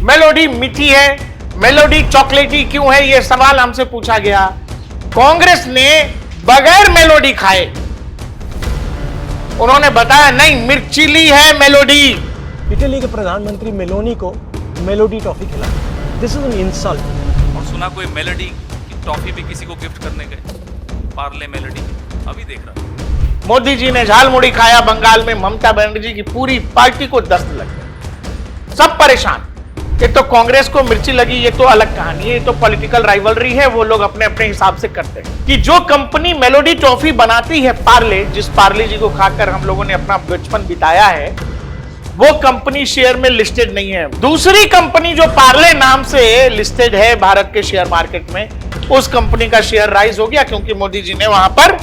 Melody मीठी है, melody चॉकलेटी क्यों है, यह सवाल हमसे पूछा गया। कांग्रेस ने बगैर मेलोडी खाए उन्होंने बताया नहीं मिर्चीली है मेलोडी। इटली के प्रधानमंत्री मेलोनी को मेलोडी टॉफी खिलाई। This is an insult. और सुना कोई मेलोडी की टॉफी भी किसी को गिफ्ट करने गए, पार्ले मेलोडी, अभी देख रहा हूं। मोदी जी ने झालमुड़ी खाया बंगाल में, ममता बनर्जी की पूरी पार्टी को दस्त लग गया, सब परेशान। ये तो कांग्रेस को मिर्ची लगी, ये तो अलग कहानी है, ये तो पॉलिटिकल राइवलरी है, वो लोग अपने अपने हिसाब से करते हैं। कि जो कंपनी मेलोडी टॉफी बनाती है पार्ले, जिस पार्ले जी को खाकर हम लोगों ने अपना बचपन बिताया है, वो कंपनी शेयर में लिस्टेड नहीं है। दूसरी कंपनी जो पार्ले नाम से लिस्टेड है भारत के शेयर मार्केट में, उस कंपनी का शेयर राइज हो गया क्योंकि मोदी जी ने वहां पर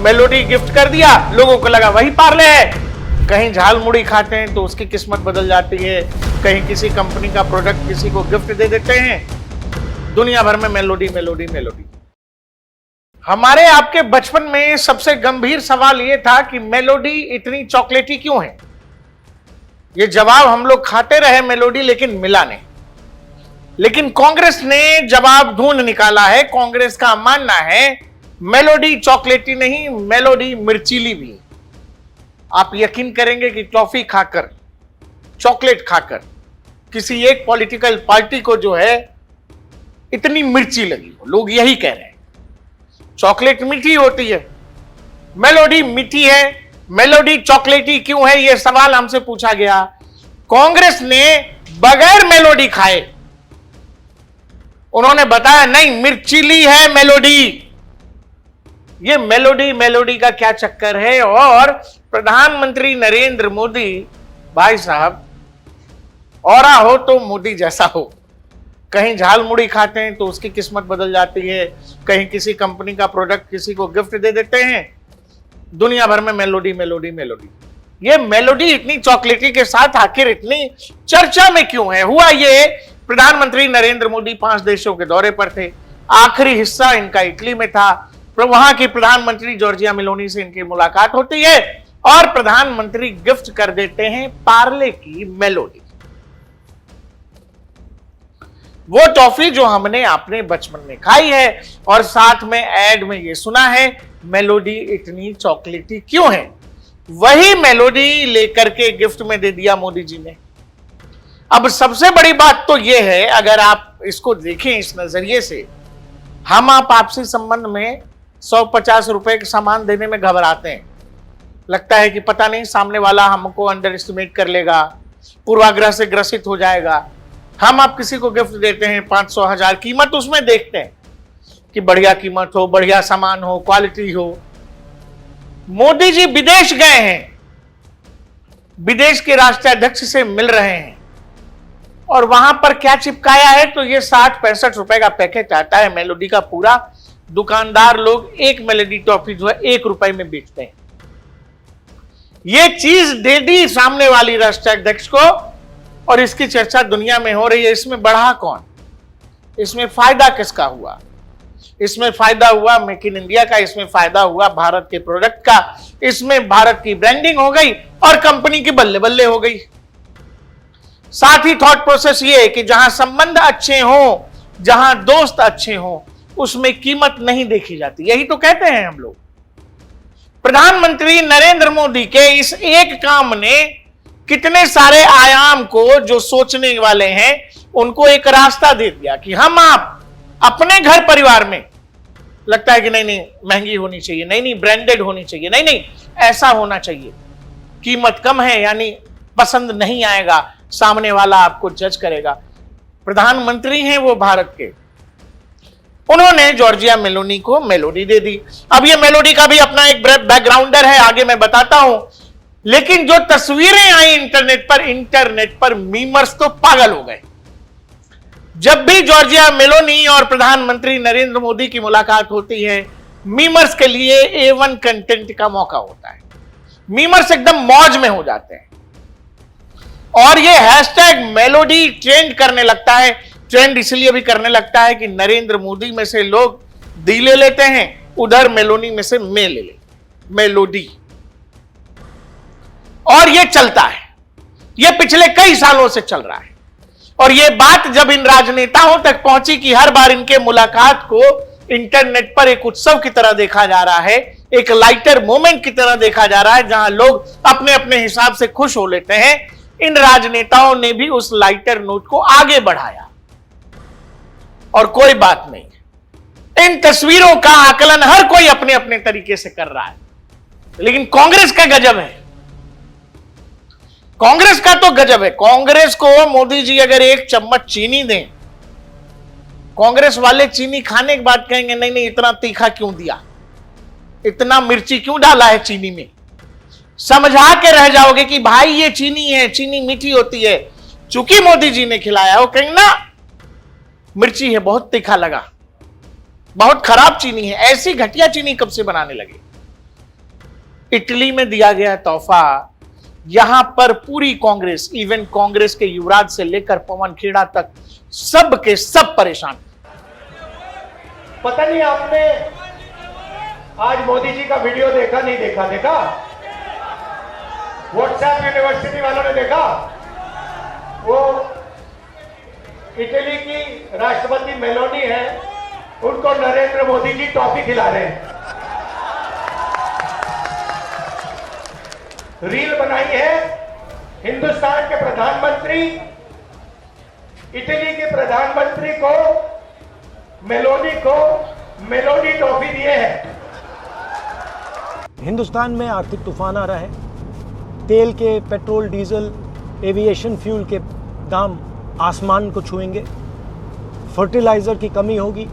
मेलोडी गिफ्ट कर दिया। लोगों को लगा वही पार्ले है। कहीं झालमुड़ी खाते हैं तो उसकी किस्मत बदल जाती है, कहीं किसी कंपनी का प्रोडक्ट किसी को गिफ्ट दे देते हैं, दुनिया भर में मेलोडी मेलोडी मेलोडी। हमारे आपके बचपन में सबसे गंभीर सवाल यह था कि मेलोडी इतनी चॉकलेटी क्यों है। यह जवाब हम लोग खाते रहे मेलोडी, लेकिन मिला नहीं। लेकिन कांग्रेस ने जवाब ढूंढ निकाला है। कांग्रेस का मानना है मेलोडी चॉकलेटी नहीं, मेलोडी मिर्चीली भी। आप यकीन करेंगे कि टॉफी खाकर, चॉकलेट खाकर किसी एक पॉलिटिकल पार्टी को जो है इतनी मिर्ची लगी हो। लोग यही कह रहे हैं चॉकलेट मीठी होती है, मेलोडी मीठी है, मेलोडी चॉकलेटी क्यों है, यह सवाल हमसे पूछा गया। कांग्रेस ने बगैर मेलोडी खाए उन्होंने बताया नहीं मिर्चीली है मेलोडी। ये मेलोडी मेलोडी का क्या चक्कर है। और प्रधानमंत्री नरेंद्र मोदी भाई साहब, औरा हो तो मोदी जैसा हो। कहीं झालमुड़ी खाते हैं तो उसकी किस्मत बदल जाती है, कहीं किसी कंपनी का प्रोडक्ट किसी को गिफ्ट दे देते हैं, दुनिया भर में मेलोडी मेलोडी मेलोडी। ये मेलोडी इतनी चॉकलेटी के साथ आखिर इतनी चर्चा में क्यों है। हुआ ये, प्रधानमंत्री नरेंद्र मोदी 5 देशों के दौरे पर थे। आखिरी हिस्सा इनका इटली में था। वहां की प्रधानमंत्री जॉर्जिया मेलोनी से इनकी मुलाकात होती है और प्रधानमंत्री गिफ्ट कर देते हैं पार्ले की मेलोडी, वो टॉफी जो हमने अपने बचपन में खाई है। और साथ में ऐड में ये सुना है मेलोडी इतनी चॉकलेटी क्यों है। वही मेलोडी लेकर के गिफ्ट में दे दिया मोदी जी ने। अब सबसे बड़ी बात तो यह है, अगर आप इसको देखें इस नजरिए से, हम आप आपसी संबंध में 150 रुपए के सामान देने में घबराते हैं। लगता है कि पता नहीं सामने वाला हमको अंडर एस्टिमेट कर लेगा, पूर्वाग्रह से ग्रसित हो जाएगा। हम आप किसी को गिफ्ट देते हैं 500 1000, कीमत उसमें देखते हैं कि बढ़िया कीमत हो, बढ़िया सामान हो, क्वालिटी हो। मोदी जी विदेश गए हैं, विदेश के राष्ट्राध्यक्ष से मिल रहे हैं और वहां पर क्या चिपकाया है, तो ये 60-65 रुपए का पैकेट आता है मेलोडी का पूरा। दुकानदार लोग एक मेलोडी टॉफी जो है 1 रुपए में बेचते हैं। ये चीज दे दी सामने वाली राष्ट्राध्यक्ष को और इसकी चर्चा दुनिया में हो रही है। इसमें बढ़ा कौन, इसमें फायदा किसका हुआ। इसमें फायदा हुआ मेक इन इंडिया का, इसमें फायदा हुआ भारत के प्रोडक्ट का, इसमें भारत की ब्रांडिंग हो गई और कंपनी की बल्ले बल्ले हो गई। साथ ही थॉट प्रोसेस ये है कि जहां संबंध अच्छे हो, जहां दोस्त अच्छे हो, उसमें कीमत नहीं देखी जाती। यही तो कहते हैं हम लोग। प्रधानमंत्री नरेंद्र मोदी के इस एक काम ने कितने सारे आयाम को, जो सोचने वाले हैं उनको एक रास्ता दे दिया कि हम आप अपने घर परिवार में, लगता है कि नहीं नहीं महंगी होनी चाहिए, नहीं नहीं ब्रांडेड होनी चाहिए, नहीं नहीं ऐसा होना चाहिए, कीमत कम है यानी पसंद नहीं आएगा, सामने वाला आपको जज करेगा। प्रधानमंत्री हैं वो भारत के, उन्होंने जॉर्जिया मेलोनी को मेलोडी दे दी। अब ये मेलोडी का भी अपना एक बैकग्राउंडर है, आगे मैं बताता हूं। लेकिन जो तस्वीरें आई इंटरनेट पर मीमर्स तो पागल हो गए। जब भी जॉर्जिया मेलोनी और प्रधानमंत्री नरेंद्र मोदी की मुलाकात होती है, मीमर्स के लिए A1 कंटेंट का मौका होता है। मीमर्स एकदम मौज में हो जाते हैं और ये हैशटैग मेलोडी ट्रेंड करने लगता है। ट्रेंड इसलिए भी करने लगता है कि नरेंद्र मोदी में से लोग दी ले लेते हैं, उधर मेलोनी में से मे ले ले, मेलोडी। और ये चलता है, ये पिछले कई सालों से चल रहा है। और यह बात जब इन राजनेताओं तक पहुंची कि हर बार इनके मुलाकात को इंटरनेट पर एक उत्सव की तरह देखा जा रहा है, एक लाइटर मोमेंट की तरह देखा जा रहा है, जहां लोग अपने अपने हिसाब से खुश हो लेते हैं, इन राजनेताओं ने भी उस लाइटर नोट को आगे बढ़ाया। और कोई बात नहीं, इन तस्वीरों का आकलन हर कोई अपने अपने तरीके से कर रहा है, लेकिन कांग्रेस का गजब है। कांग्रेस का तो गजब है। कांग्रेस को मोदी जी अगर एक चम्मच चीनी दें, कांग्रेस वाले चीनी खाने के बाद कहेंगे नहीं नहीं इतना तीखा क्यों दिया, इतना मिर्ची क्यों डाला है चीनी में। समझा के रह जाओगे कि भाई ये चीनी है, चीनी मीठी होती है, चूंकि मोदी जी ने खिलाया, वो कहेंगे ना मिर्ची है, बहुत तीखा लगा, बहुत खराब चीनी है। ऐसी घटिया चीनी कब से बनाने लगे। इटली में दिया गया तोहफा, यहां पर पूरी कांग्रेस, इवन कांग्रेस के युवराज से लेकर पवन खेड़ा तक सब के सब परेशान। पता नहीं आपने आज मोदी जी का वीडियो देखा नहीं देखा? देखा व्हाट्सएप यूनिवर्सिटी वालों ने देखा? वो इटली की राष्ट्रपति मेलोनी है, उनको नरेंद्र मोदी जी टॉफी खिला रहे हैं। रील बनाई है, हिंदुस्तान के प्रधानमंत्री इटली के प्रधानमंत्री को मेलोनी टॉफी दिए हैं। हिंदुस्तान में आर्थिक तूफान आ रहा है। तेल के, पेट्रोल, डीजल, एविएशन फ्यूल के दाम आसमान को छुएंगे। फर्टिलाइज़र की कमी होगी,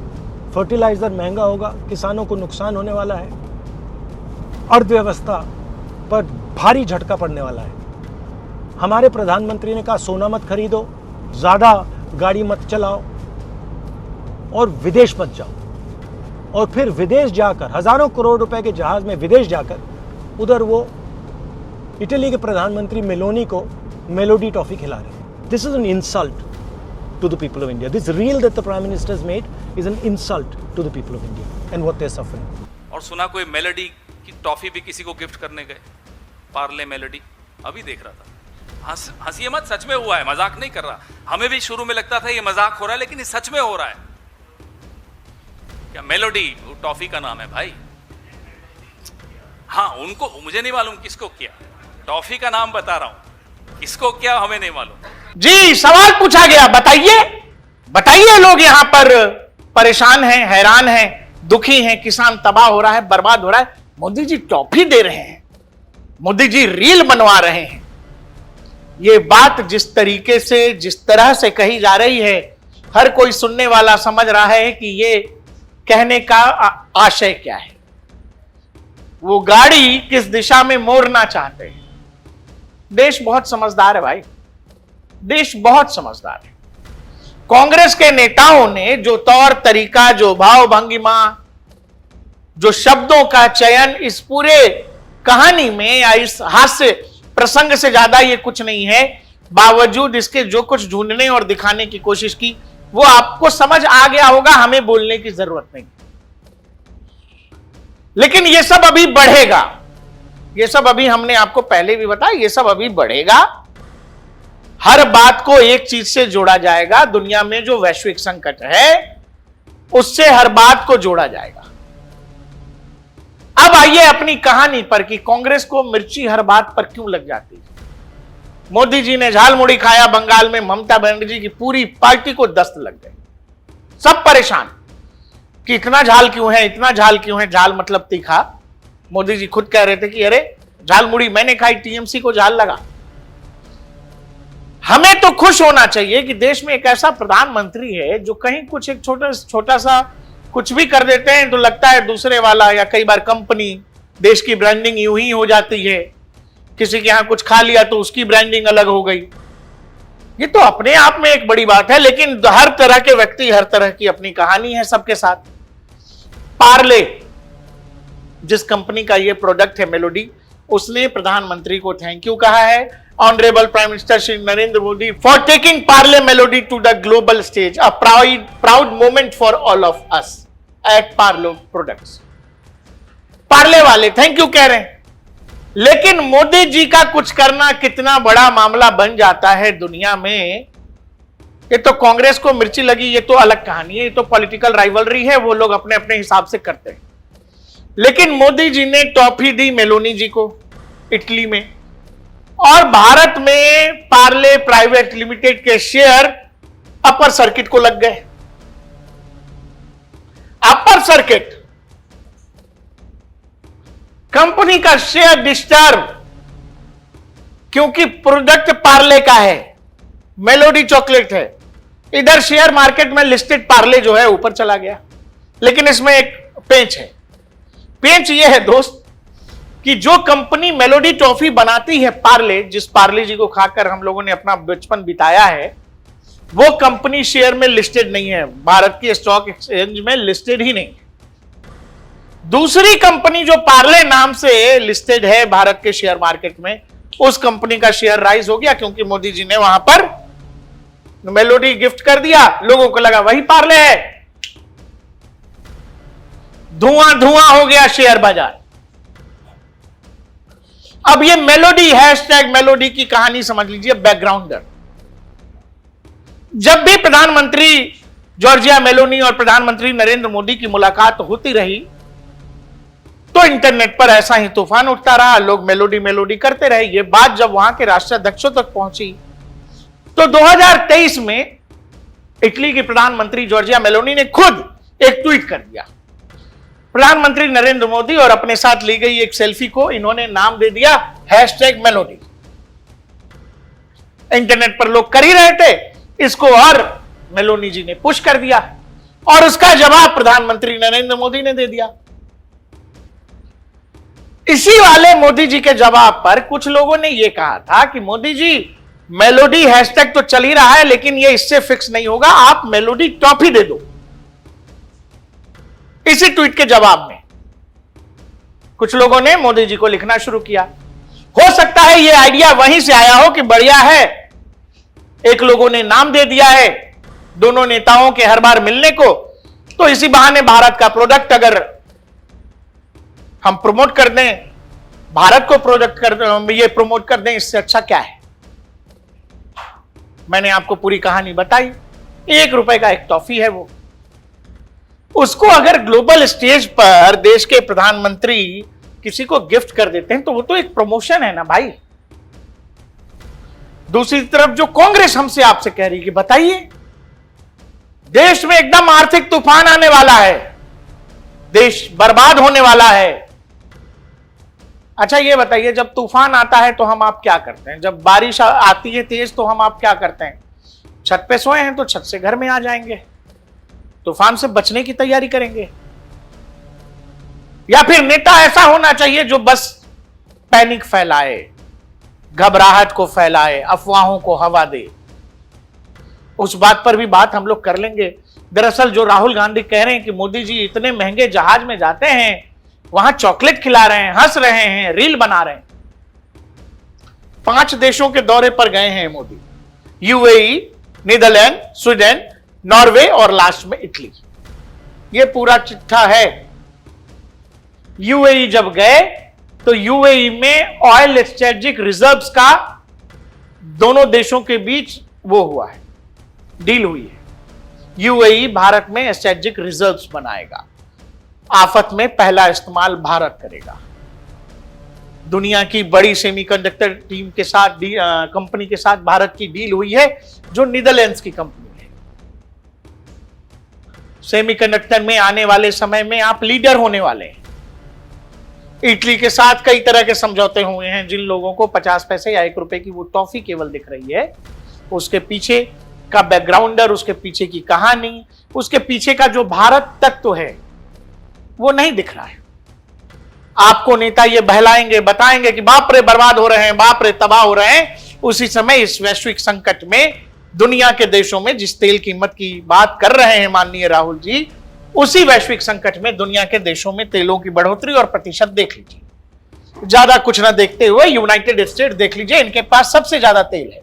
फर्टिलाइज़र महंगा होगा, किसानों को नुकसान होने वाला है, अर्थव्यवस्था पर भारी झटका पड़ने वाला है। हमारे प्रधानमंत्री ने कहा सोना मत खरीदो, ज़्यादा गाड़ी मत चलाओ और विदेश मत जाओ। और फिर विदेश जाकर, हज़ारों करोड़ रुपए के जहाज़ में विदेश जाकर, उधर वो इटली के प्रधानमंत्री मेलोनी को मेलोडी टॉफी खिला रहे हैं। This is an insult to the people of India. This reel that the Prime Minister has made is an insult to the people of India and what they're suffering. और सुना कोई melody की toffee भी किसी को gift करने गए, Parle melody, अभी देख रहा था। हंसिए मत, सच में हुआ है, मजाक नहीं कर रहा। हमें भी शुरू में लगता था ये मजाक हो रहा है, लेकिन ये सच में हो रहा है। क्या मेलोडी टॉफी का नाम है भाई? हाँ, उनको, मुझे नहीं मालूम किसको किया, टॉफी का नाम बता रहा हूं, किसको क्या हमें नहीं मालूम। जी, सवाल पूछा गया, बताइए लोग यहां पर परेशान हैं, हैरान हैं, दुखी हैं, किसान तबाह हो रहा है, बर्बाद हो रहा है, मोदी जी टॉफी दे रहे हैं, मोदी जी रील बनवा रहे हैं। यह बात जिस तरीके से, जिस तरह से कही जा रही है, हर कोई सुनने वाला समझ रहा है कि यह कहने का आशय क्या है, वो गाड़ी किस दिशा में मोड़ना चाहते हैं। देश बहुत समझदार है भाई, देश बहुत समझदार है। कांग्रेस के नेताओं ने जो तौर तरीका, जो भाव भंगिमा, जो शब्दों का चयन इस पूरे कहानी में या इस हास्य प्रसंग से ज्यादा ये कुछ नहीं है, बावजूद इसके जो कुछ ढूंढने और दिखाने की कोशिश की, वो आपको समझ आ गया होगा, हमें बोलने की जरूरत नहीं। लेकिन ये सब अभी बढ़ेगा, ये सब अभी हमने आपको पहले भी बताया, ये सब अभी बढ़ेगा। हर बात को एक चीज से जोड़ा जाएगा, दुनिया में जो वैश्विक संकट है उससे हर बात को जोड़ा जाएगा। अब आइए अपनी कहानी पर कि कांग्रेस को मिर्ची हर बात पर क्यों लग जाती है। मोदी जी ने झालमुड़ी खाया बंगाल में, ममता बनर्जी की पूरी पार्टी को दस्त लग गए, सब परेशान कि इतना झाल क्यों है, इतना झाल क्यों है। झाल मतलब तीखा। मोदी जी खुद कह रहे थे कि अरे झालमुड़ी मैंने खाई, टीएमसी को झाल लगा। हमें तो खुश होना चाहिए कि देश में एक ऐसा प्रधानमंत्री है जो कहीं कुछ एक छोटा सा कुछ भी कर देते हैं तो लगता है दूसरे वाला, या कई बार कंपनी, देश की ब्रांडिंग यूं ही हो जाती है। किसी के यहां कुछ खा लिया तो उसकी ब्रांडिंग अलग हो गई। ये तो अपने आप में एक बड़ी बात है, लेकिन हर तरह के व्यक्ति, हर तरह की अपनी कहानी है सबके साथ। पार्ले जिस कंपनी का ये प्रोडक्ट है मेलोडी, उसने प्रधानमंत्री को थैंक यू कहा है। Honourable prime minister Shri Narendra Modi for taking Parle Melody to the global stage, a proud moment for all of us at Parle products. Parle वाले थैंक यू कह रहे हैं, लेकिन मोदी जी का कुछ करना कितना बड़ा मामला बन जाता है दुनिया में, ये तो कांग्रेस को मिर्ची लगी, ये तो अलग कहानी है, ये तो पॉलिटिकल राइवलरी है, वो लोग अपने अपने हिसाब से करते हैं। लेकिन मोदी जी ने टॉफी दी मेलोनी जी को इटली में, और भारत में पार्ले प्राइवेट लिमिटेड के शेयर अपर सर्किट को लग गए। अपर सर्किट कंपनी का शेयर डिस्टर्ब, क्योंकि प्रोडक्ट पार्ले का है, मेलोडी चॉकलेट है। इधर शेयर मार्केट में लिस्टेड पार्ले जो है ऊपर चला गया। लेकिन इसमें एक पेंच है। पेंच ये है दोस्त कि जो कंपनी मेलोडी टॉफी बनाती है पार्ले, जिस पार्ले जी को खाकर हम लोगों ने अपना बचपन बिताया है, वो कंपनी शेयर में लिस्टेड नहीं है, भारत की स्टॉक एक्सचेंज में लिस्टेड ही नहीं। दूसरी कंपनी जो पार्ले नाम से लिस्टेड है भारत के शेयर मार्केट में, उस कंपनी का शेयर राइज हो गया, क्योंकि मोदी जी ने वहां पर मेलोडी गिफ्ट कर दिया। लोगों को लगा वही पार्ले है, धुआं धुआं हो गया शेयर बाजार। अब ये मेलोडी, हैशटैग मेलोडी की कहानी समझ लीजिए, बैकग्राउंडर। जब भी प्रधानमंत्री जॉर्जिया मेलोनी और प्रधानमंत्री नरेंद्र मोदी की मुलाकात होती रही, तो इंटरनेट पर ऐसा ही तूफान उठता रहा, लोग मेलोडी मेलोडी करते रहे। ये बात जब वहां के राष्ट्राध्यक्षों तक पहुंची, तो 2023 में इटली के प्रधानमंत्री जॉर्जिया मेलोनी ने खुद एक ट्वीट कर दिया। प्रधानमंत्री नरेंद्र मोदी और अपने साथ ली गई एक सेल्फी को इन्होंने नाम दे दिया हैशटैग मेलोडी। इंटरनेट पर लोग कर ही रहे थे इसको, और मेलोनी जी ने पुश कर दिया, और उसका जवाब प्रधानमंत्री नरेंद्र मोदी ने दे दिया। इसी वाले मोदी जी के जवाब पर कुछ लोगों ने यह कहा था कि मोदी जी, मेलोडी हैशटैग तो चल ही रहा है, लेकिन यह इससे फिक्स नहीं होगा, आप मेलोडी टॉफी दे दो। इसी ट्वीट के जवाब में कुछ लोगों ने मोदी जी को लिखना शुरू किया। हो सकता है यह आइडिया वहीं से आया हो कि बढ़िया है, एक लोगों ने नाम दे दिया है दोनों नेताओं के हर बार मिलने को, तो इसी बहाने भारत का प्रोडक्ट अगर हम प्रमोट कर दें, भारत को प्रोडक्ट कर ये प्रमोट कर दें, इससे अच्छा क्या है। मैंने आपको पूरी कहानी बताई। ₹1 का एक टॉफी है, वो उसको अगर ग्लोबल स्टेज पर देश के प्रधानमंत्री किसी को गिफ्ट कर देते हैं, तो वो तो एक प्रमोशन है ना भाई। दूसरी तरफ जो कांग्रेस हमसे आपसे कह रही है कि बताइए, देश में एकदम आर्थिक तूफान आने वाला है, देश बर्बाद होने वाला है। अच्छा ये बताइए, जब तूफान आता है तो हम आप क्या करते हैं? जब बारिश आती है तेज तो हम आप क्या करते हैं? छत पे सोए हैं तो छत से घर में आ जाएंगे, तूफान से बचने की तैयारी करेंगे। या फिर नेता ऐसा होना चाहिए जो बस पैनिक फैलाए, घबराहट को फैलाए, अफवाहों को हवा दे। उस बात पर भी बात हम लोग कर लेंगे। दरअसल जो राहुल गांधी कह रहे हैं कि मोदी जी इतने महंगे जहाज में जाते हैं, वहां चॉकलेट खिला रहे हैं, हंस रहे हैं, रील बना रहे हैं। 5 देशों के दौरे पर गए हैं Modi, UAE, Netherlands, Sweden, Norway और लास्ट में इटली। यह पूरा चिट्ठा है। यूएई जब गए तो यूएई में ऑयल स्ट्रेटेजिक रिजर्व्स का दोनों देशों के बीच वो हुआ है, डील हुई है। यूएई भारत में स्ट्रेटेजिक रिजर्व्स बनाएगा, आफत में पहला इस्तेमाल भारत करेगा। दुनिया की बड़ी सेमीकंडक्टर टीम के साथ कंपनी के साथ भारत की डील हुई है, जो नीदरलैंड्स की कंपनी है। सेमीकंडक्टर में आने वाले समय में आप लीडर होने वाले हैं। इटली के साथ कई तरह के समझौते हुए हैं। जिन लोगों को 50 पैसे या ₹1 की वो टॉफी केवल दिख रही है, उसके पीछे का बैकग्राउंडर, उसके पीछे की कहानी, उसके पीछे का जो भारत तत्व है, वो नहीं दिख रहा है। आपको नेता ये बहलाएंगे, बताएंगे कि बाप रे बर्बाद हो रहे हैं, बाप रे तबाह हो रहे हैं। उसी समय इस वैश्विक संकट में दुनिया के देशों में जिस तेल कीमत की बात कर रहे हैं माननीय राहुल जी, उसी वैश्विक संकट में दुनिया के देशों में तेलों की बढ़ोतरी और प्रतिशत देख लीजिए। ज्यादा कुछ ना देखते हुए यूनाइटेड स्टेट्स देख लीजिए, इनके पास सबसे ज्यादा तेल है।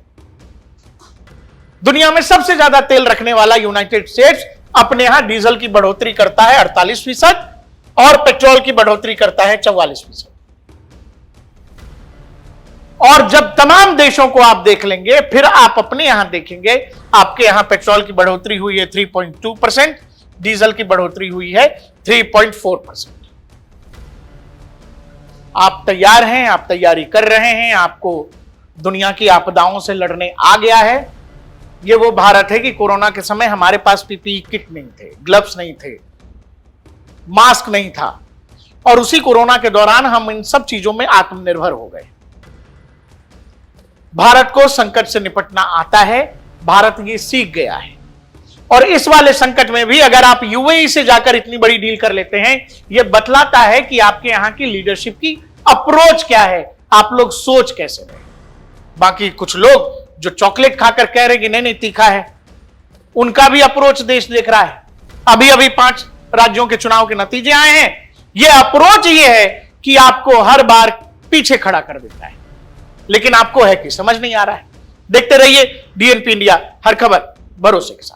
दुनिया में सबसे ज्यादा तेल रखने वाला यूनाइटेड स्टेट्स अपने यहां डीजल की बढ़ोतरी करता है 48% और पेट्रोल की बढ़ोतरी करता है 44%। और जब तमाम देशों को आप देख लेंगे, फिर आप अपने यहां देखेंगे, आपके यहां पेट्रोल की बढ़ोतरी हुई है 3.2%, डीजल की बढ़ोतरी हुई है 3.4%। आप तैयार हैं, आप तैयारी कर रहे हैं, आपको दुनिया की आपदाओं से लड़ने आ गया है। ये वो भारत है कि कोरोना के समय हमारे पास पीपीई किट नहीं थे, ग्लव्स नहीं थे, मास्क नहीं था, और उसी कोरोना के दौरान हम इन सब चीजों में आत्मनिर्भर हो गए। भारत को संकट से निपटना आता है, भारत ये सीख गया है। और इस वाले संकट में भी अगर आप यूएई से जाकर इतनी बड़ी डील कर लेते हैं, यह बतलाता है कि आपके यहां की लीडरशिप की अप्रोच क्या है, आप लोग सोच कैसे रहे। बाकी कुछ लोग जो चॉकलेट खाकर कह रहे कि नहीं नहीं तीखा है, उनका भी अप्रोच देश देख रहा है। अभी अभी 5 राज्यों के चुनाव के नतीजे आए हैं। यह अप्रोच ये है कि आपको हर बार पीछे खड़ा कर देता है, लेकिन आपको है कि समझ नहीं आ रहा है। देखते रहिए डीएनपी इंडिया, हर खबर भरोसे के साथ।